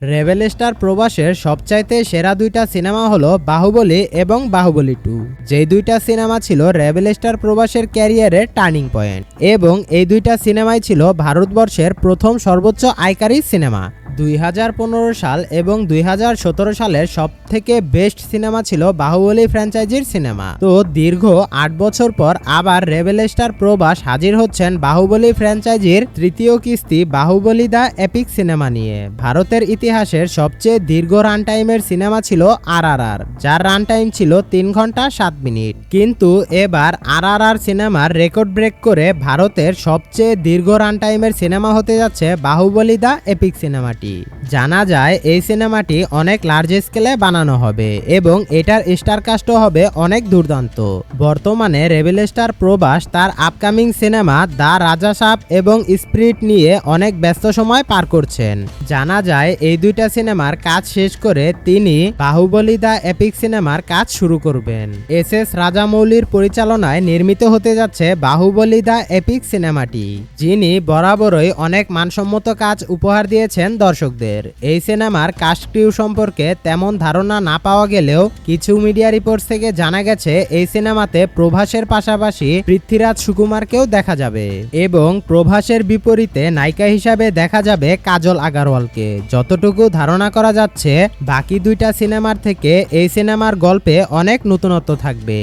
Rebel star প্রবাসের সবচাইতে সেরা দুইটা সিনেমা হলো বাহুবলী এবং বাহুবলী 2। যেই দুইটা সিনেমা ছিল রেবেল স্টার প্রবাসের ক্যারিয়ারের টার্নিং পয়েন্ট এবং এই দুইটা সিনেমাই ছিল ভারতবর্ষের প্রথম সর্বোচ্চ আয়কারী সিনেমা। 2015 সাল এবং 2017 সালের সবথেকে বেস্ট সিনেমা ছিল বাহুবলী ফ্র্যাঞ্চাইজির সিনেমা। তো দীর্ঘ 8 বছর পর আবার রেবেল স্টার প্রবাস হাজির হচ্ছেন বাহুবলী ফ্র্যাঞ্চাইজির তৃতীয় কিস্তি বাহুবলী দ্য এপিক সিনেমা নিয়ে। ভারতের ইতিহাসের সবচেয়ে দীর্ঘ রান টাইমের সিনেমা ছিল RRR, যার রান টাইম ছিল 3 ঘন্টা 7 মিনিট। কিন্তু এবার RRR সিনেমার রেকর্ড ব্রেক করে ভারতের সবচেয়ে দীর্ঘ রান টাইমের সিনেমা হতে যাচ্ছে বাহুবলী দ্য এপিক সিনেমাটি। জানা যায় এই সিনেমাটি অনেক লার্জ স্কেলে বানানো হবে এবং এটার স্টার কাস্টও হবে অনেক দুর্দান্ত। বর্তমানে রেবেল স্টার প্রবাস তার আপকামিং সিনেমা দ্য রাজা সাব এবং স্পিরিট নিয়ে অনেক ব্যস্ত সময় পার করছেন। জানা যায় এই দুইটা সিনেমার কাজ শেষ করে তিনি বাহুবলী দ্য এপিক সিনেমার কাজ শুরু করবেন। SS রাজামৌলির পরিচালনায় নির্মিত হতে যাচ্ছে বাহুবলী দ্য এপিক সিনেমাটি, যিনি বরাবরই অনেক মানসম্মত কাজ উপহার দিয়েছেন দর্শকদের। এই সিনেমার কাস্ট ক্রিউ সম্পর্কে তেমন ধারণা না পাওয়া গেলেও কিছু মিডিয়া রিপোর্টস থেকে জানা গেছে এই সিনেমাতে প্রভাসের পাশাপাশি পৃথ্বীরাজ সুকুমারকেও দেখা যাবে এবং প্রভাসের বিপরীতে নায়িকা হিসাবে দেখা যাবে কাজল আগারওয়ালকে। যতটুকু ধারণা করা যাচ্ছে বাকি দুইটা সিনেমার থেকে এই সিনেমার গল্পে অনেক নতুনত্ব থাকবে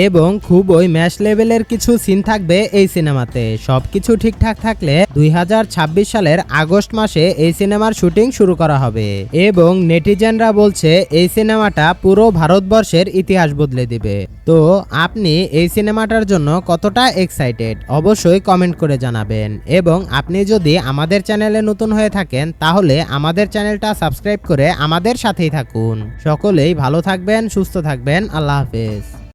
এবং খুবই ম্যাশ লেভেলের কিছু সিন থাকবে এই সিনেমাতে। সবকিছু ঠিকঠাক থাকলে 2026 সালের আগস্ট মাসে এই সিনেমার শুটিং শুরু করা হবে এবং নেটিজেনরা বলছে এই সিনেমাটা পুরো ভারতবর্ষের ইতিহাস বদলে দিবে। তো আপনি এই সিনেমাটার জন্য কতটা এক্সাইটেড অবশ্যই কমেন্ট করে জানাবেন এবং আপনি যদি আমাদের চ্যানেলে নতুন হয়ে থাকেন তাহলে আমাদের চ্যানেলটা সাবস্ক্রাইব করে আমাদের সাথেই থাকুন। সকলেই ভালো থাকবেন, সুস্থ থাকবেন। আল্লাহ হাফেজ।